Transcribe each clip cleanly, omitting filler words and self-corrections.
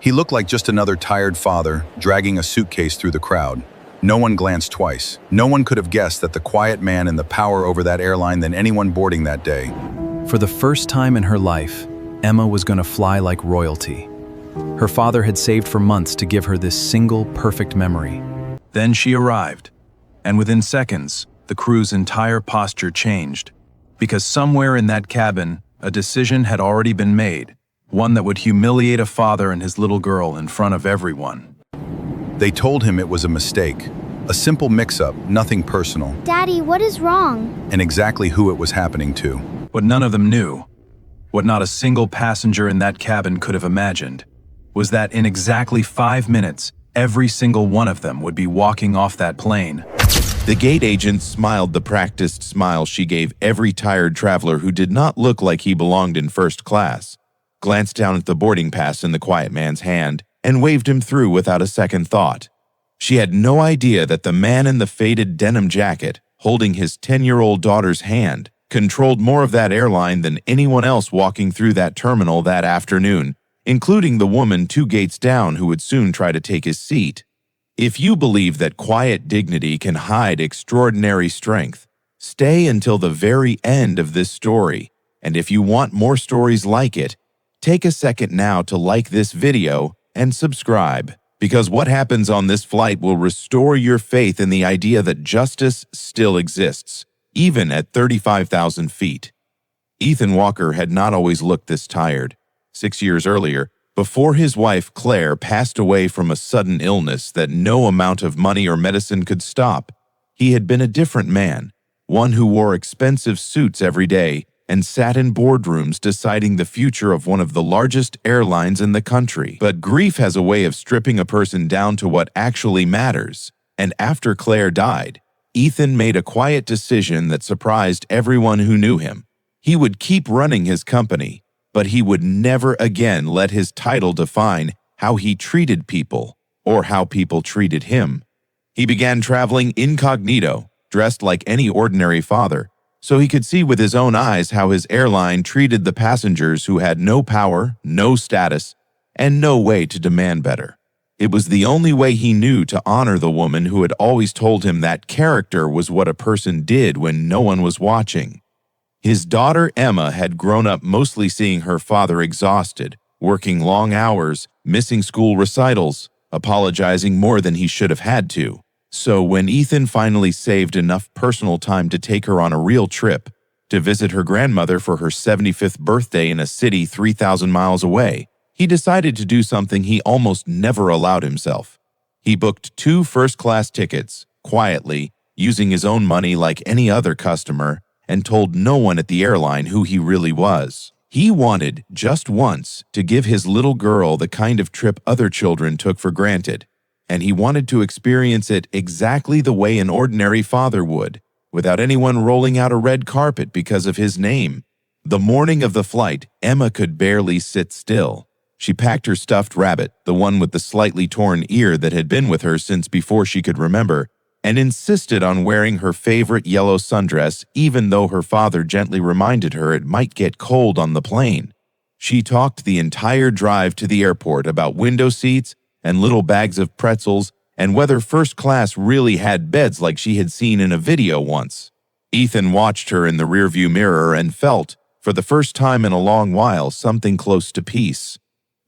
He looked like just another tired father dragging a suitcase through the crowd. No one glanced twice. No one could have guessed that the quiet man and the power over that airline than anyone boarding that day. For the first time in her life, Emma was going to fly like royalty. Her father had saved for months to give her this single, perfect memory. Then she arrived, and within seconds, the crew's entire posture changed. Because somewhere in that cabin, a decision had already been made, one that would humiliate a father and his little girl in front of everyone. They told him it was a mistake, a simple mix-up, nothing personal, Daddy, what is wrong? and exactly who it was happening to. What none of them knew, what not a single passenger in that cabin could have imagined, was that in exactly 5 minutes, every single one of them would be walking off that plane. The gate agent smiled the practiced smile she gave every tired traveler who did not look like he belonged in first class, glanced down at the boarding pass in the quiet man's hand, and waved him through without a second thought. She had no idea that the man in the faded denim jacket, holding his 10-year-old daughter's hand, controlled more of that airline than anyone else walking through that terminal that afternoon, including the woman 2 gates down who would soon try to take his seat. If you believe that quiet dignity can hide extraordinary strength, stay until the very end of this story. And if you want more stories like it, take a second now to like this video and subscribe, because what happens on this flight will restore your faith in the idea that justice still exists, even at 35,000 feet. Ethan Walker had not always looked this tired. 6 years earlier, before his wife Claire passed away from a sudden illness that no amount of money or medicine could stop, he had been a different man, one who wore expensive suits every day and sat in boardrooms deciding the future of one of the largest airlines in the country. But grief has a way of stripping a person down to what actually matters, and after Claire died, Ethan made a quiet decision that surprised everyone who knew him. He would keep running his company, but he would never again let his title define how he treated people or how people treated him. He began traveling incognito, dressed like any ordinary father, so he could see with his own eyes how his airline treated the passengers who had no power, no status, and no way to demand better. It was the only way he knew to honor the woman who had always told him that character was what a person did when no one was watching. His daughter Emma had grown up mostly seeing her father exhausted, working long hours, missing school recitals, apologizing more than he should have had to. So when Ethan finally saved enough personal time to take her on a real trip, to visit her grandmother for her 75th birthday in a city 3,000 miles away, he decided to do something he almost never allowed himself. He booked 2 first-class tickets, quietly, using his own money like any other customer, and told no one at the airline who he really was. He wanted, just once, to give his little girl the kind of trip other children took for granted, and he wanted to experience it exactly the way an ordinary father would, without anyone rolling out a red carpet because of his name. The morning of the flight, Emma could barely sit still. She packed her stuffed rabbit, the one with the slightly torn ear that had been with her since before she could remember, and insisted on wearing her favorite yellow sundress even though her father gently reminded her it might get cold on the plane. She talked the entire drive to the airport about window seats and little bags of pretzels and whether first class really had beds like she had seen in a video once. Ethan watched her in the rearview mirror and felt, for the first time in a long while, something close to peace.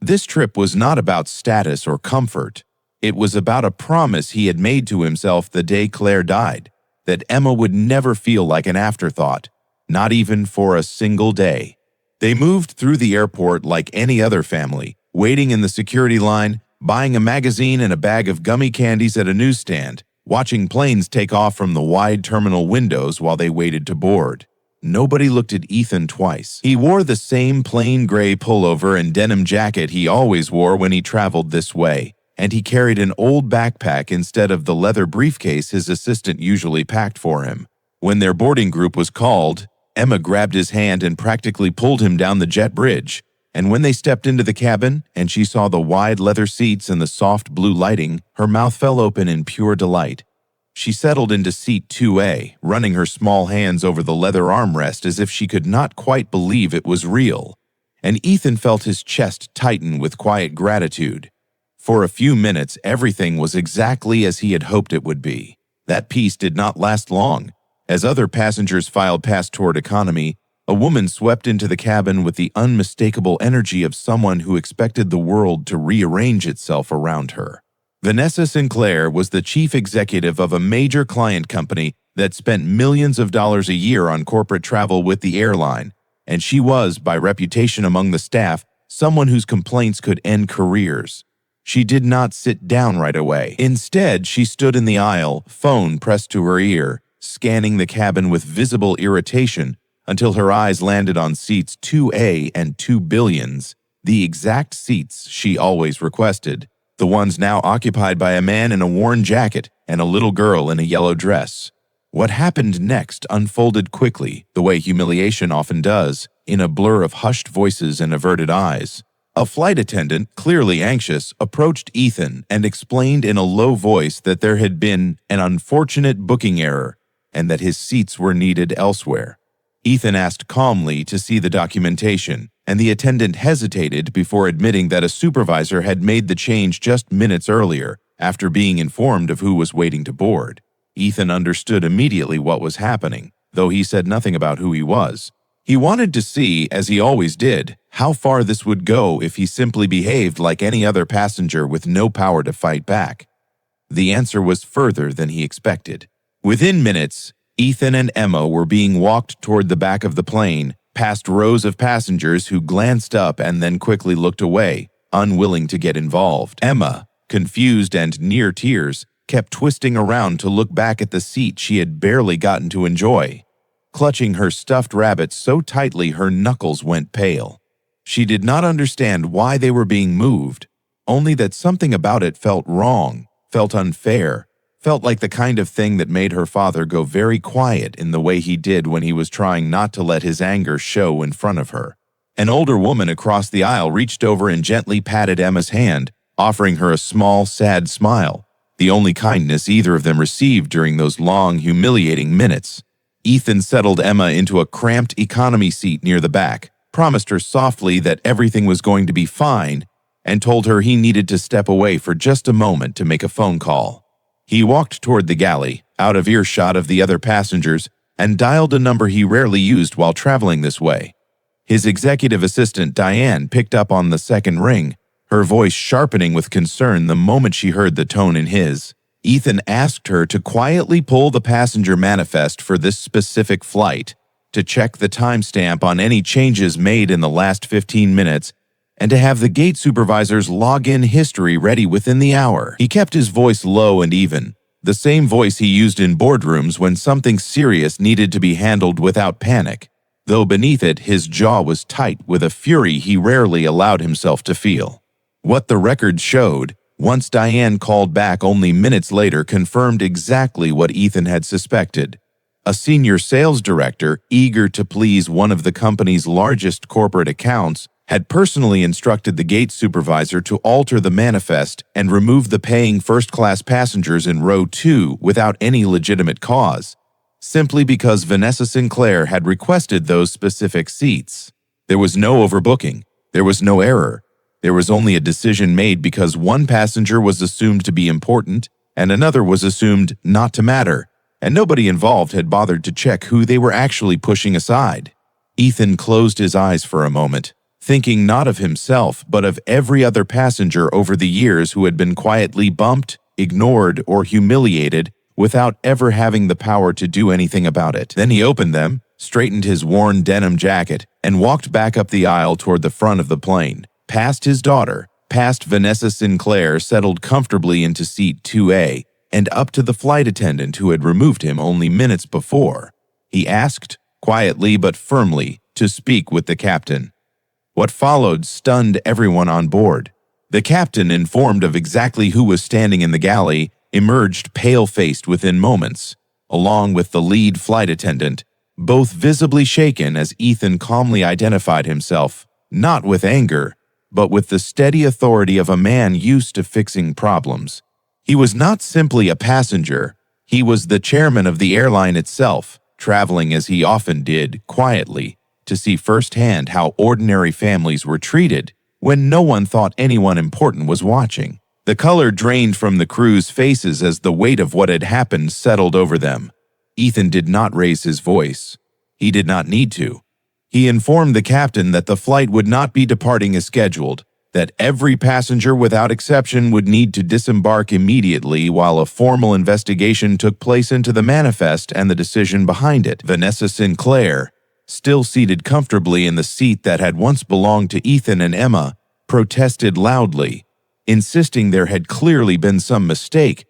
This trip was not about status or comfort. It was about a promise he had made to himself the day Claire died, that Emma would never feel like an afterthought, not even for a single day. They moved through the airport like any other family, waiting in the security line, buying a magazine and a bag of gummy candies at a newsstand, watching planes take off from the wide terminal windows while they waited to board. Nobody looked at Ethan twice. He wore the same plain gray pullover and denim jacket he always wore when he traveled this way, and he carried an old backpack instead of the leather briefcase his assistant usually packed for him. When their boarding group was called, Emma grabbed his hand and practically pulled him down the jet bridge, and when they stepped into the cabin and she saw the wide leather seats and the soft blue lighting, her mouth fell open in pure delight. She settled into seat 2A, running her small hands over the leather armrest as if she could not quite believe it was real. and Ethan felt his chest tighten with quiet gratitude. For a few minutes, everything was exactly as he had hoped it would be. That peace did not last long. As other passengers filed past toward economy, a woman swept into the cabin with the unmistakable energy of someone who expected the world to rearrange itself around her. Vanessa Sinclair was the chief executive of a major client company that spent millions of dollars a year on corporate travel with the airline, and she was, by reputation among the staff, someone whose complaints could end careers. She did not sit down right away. Instead, she stood in the aisle, phone pressed to her ear, scanning the cabin with visible irritation until her eyes landed on seats 2A and 2 billions, the exact seats she always requested, the ones now occupied by a man in a worn jacket and a little girl in a yellow dress. What happened next unfolded quickly, the way humiliation often does, in a blur of hushed voices and averted eyes. A flight attendant, clearly anxious, approached Ethan and explained in a low voice that there had been an unfortunate booking error and that his seats were needed elsewhere. Ethan asked calmly to see the documentation, and the attendant hesitated before admitting that a supervisor had made the change just minutes earlier, after being informed of who was waiting to board. Ethan understood immediately what was happening, though he said nothing about who he was. He wanted to see, as he always did, how far this would go if he simply behaved like any other passenger with no power to fight back. The answer was further than he expected. Within minutes, Ethan and Emma were being walked toward the back of the plane, past rows of passengers who glanced up and then quickly looked away, unwilling to get involved. Emma, confused and near tears, kept twisting around to look back at the seat she had barely gotten to enjoy, clutching her stuffed rabbit so tightly her knuckles went pale. She did not understand why they were being moved, only that something about it felt wrong, felt unfair, felt like the kind of thing that made her father go very quiet in the way he did when he was trying not to let his anger show in front of her. An older woman across the aisle reached over and gently patted Emma's hand, offering her a small, sad smile, the only kindness either of them received during those long, humiliating minutes. Ethan settled Emma into a cramped economy seat near the back, promised her softly that everything was going to be fine, and told her he needed to step away for just a moment to make a phone call. He walked toward the galley, out of earshot of the other passengers, and dialed a number he rarely used while traveling this way. His executive assistant, Diane, picked up on the second ring, her voice sharpening with concern the moment she heard the tone in his. Ethan asked her to quietly pull the passenger manifest for this specific flight, to check the timestamp on any changes made in the last 15 minutes, and to have the gate supervisor's login history ready within the hour. He kept his voice low and even, the same voice he used in boardrooms when something serious needed to be handled without panic, though beneath it his jaw was tight with a fury he rarely allowed himself to feel. What the record showed, once Diane called back only minutes later, confirmed exactly what Ethan had suspected. A senior sales director, eager to please one of the company's largest corporate accounts, had personally instructed the gate supervisor to alter the manifest and remove the paying first-class passengers in row 2 without any legitimate cause, simply because Vanessa Sinclair had requested those specific seats. There was no overbooking. There was no error. There was only a decision made because one passenger was assumed to be important and another was assumed not to matter, and nobody involved had bothered to check who they were actually pushing aside. Ethan closed his eyes for a moment, thinking not of himself but of every other passenger over the years who had been quietly bumped, ignored, or humiliated without ever having the power to do anything about it. Then he opened them, straightened his worn denim jacket, and walked back up the aisle toward the front of the plane, past his daughter, past Vanessa Sinclair settled comfortably into seat 2A, and up to the flight attendant who had removed him only minutes before. He asked, quietly but firmly, to speak with the captain. What followed stunned everyone on board. The captain, informed of exactly who was standing in the galley, emerged pale-faced within moments, along with the lead flight attendant, both visibly shaken as Ethan calmly identified himself, not with anger, but with the steady authority of a man used to fixing problems. He was not simply a passenger, he was the chairman of the airline itself, traveling as he often did, quietly, to see firsthand how ordinary families were treated when no one thought anyone important was watching. The color drained from the crew's faces as the weight of what had happened settled over them. Ethan did not raise his voice. He did not need to. He informed the captain that the flight would not be departing as scheduled, that every passenger without exception would need to disembark immediately while a formal investigation took place into the manifest and the decision behind it. Vanessa Sinclair, still seated comfortably in the seat that had once belonged to Ethan and Emma, protested loudly, insisting there had clearly been some mistake,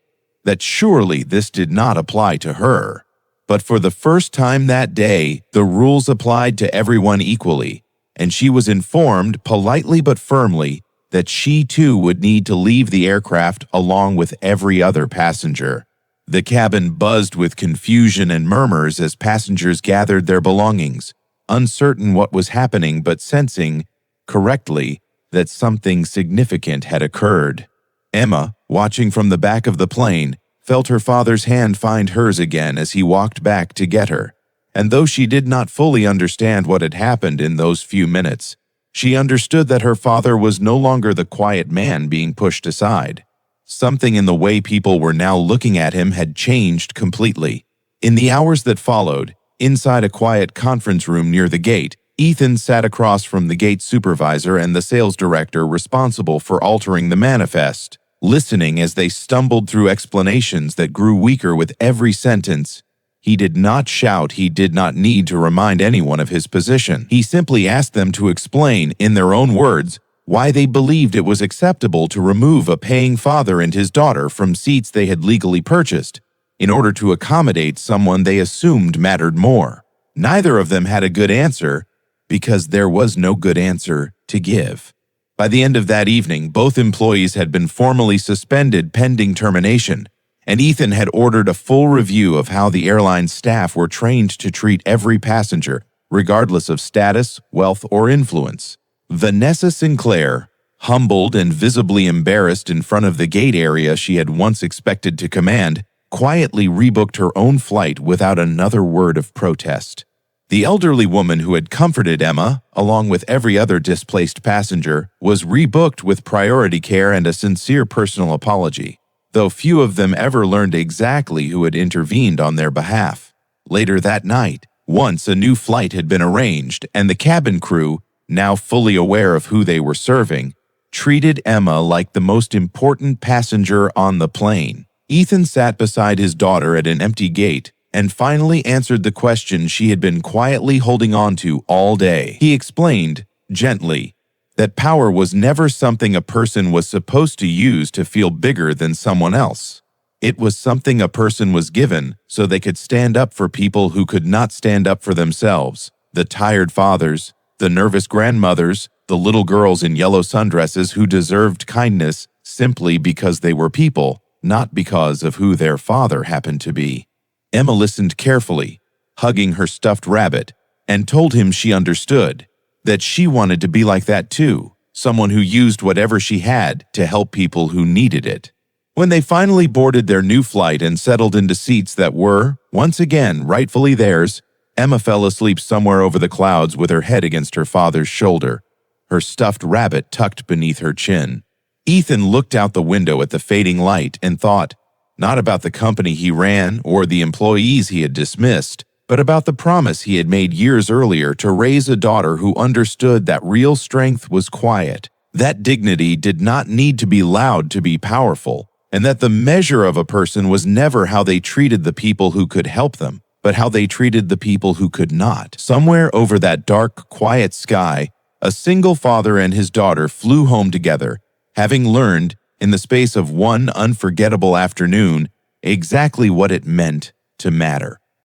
that surely this did not apply to her. But for the first time that day, the rules applied to everyone equally, and she was informed, politely but firmly, that she too would need to leave the aircraft along with every other passenger. The cabin buzzed with confusion and murmurs as passengers gathered their belongings, uncertain what was happening but sensing, correctly, that something significant had occurred. Emma, watching from the back of the plane, felt her father's hand find hers again as he walked back to get her. And though she did not fully understand what had happened in those few minutes, she understood that her father was no longer the quiet man being pushed aside. Something in the way people were now looking at him had changed completely. In the hours that followed, inside a quiet conference room near the gate, Ethan sat across from the gate supervisor and the sales director responsible for altering the manifest, listening as they stumbled through explanations that grew weaker with every sentence. He did not shout. He did not need to remind anyone of his position. He simply asked them to explain, in their own words, why they believed it was acceptable to remove a paying father and his daughter from seats they had legally purchased, in order to accommodate someone they assumed mattered more. Neither of them had a good answer, because there was no good answer to give. By the end of that evening, both employees had been formally suspended pending termination, and Ethan had ordered a full review of how the airline staff were trained to treat every passenger, regardless of status, wealth, or influence. Vanessa Sinclair, humbled and visibly embarrassed in front of the gate area she had once expected to command, quietly rebooked her own flight without another word of protest. The elderly woman who had comforted Emma, along with every other displaced passenger, was rebooked with priority care and a sincere personal apology, though few of them ever learned exactly who had intervened on their behalf. Later that night, once a new flight had been arranged, and the cabin crew, now fully aware of who they were serving, treated Emma like the most important passenger on the plane. Ethan sat beside his daughter at an empty gate and finally answered the question she had been quietly holding on to all day. He explained, gently, that power was never something a person was supposed to use to feel bigger than someone else. It was something a person was given so they could stand up for people who could not stand up for themselves, the tired fathers, the nervous grandmothers, the little girls in yellow sundresses who deserved kindness simply because they were people, not because of who their father happened to be. Emma listened carefully, hugging her stuffed rabbit, and told him she understood, that she wanted to be like that too, someone who used whatever she had to help people who needed it. When they finally boarded their new flight and settled into seats that were, once again, rightfully theirs, Emma fell asleep somewhere over the clouds with her head against her father's shoulder, her stuffed rabbit tucked beneath her chin. Ethan looked out the window at the fading light and thought, not about the company he ran or the employees he had dismissed, but about the promise he had made years earlier to raise a daughter who understood that real strength was quiet, that dignity did not need to be loud to be powerful, and that the measure of a person was never how they treated the people who could help them, but how they treated the people who could not. Somewhere over that dark, quiet sky, a single father and his daughter flew home together, having learned, in the space of one unforgettable afternoon, exactly what it meant to matter.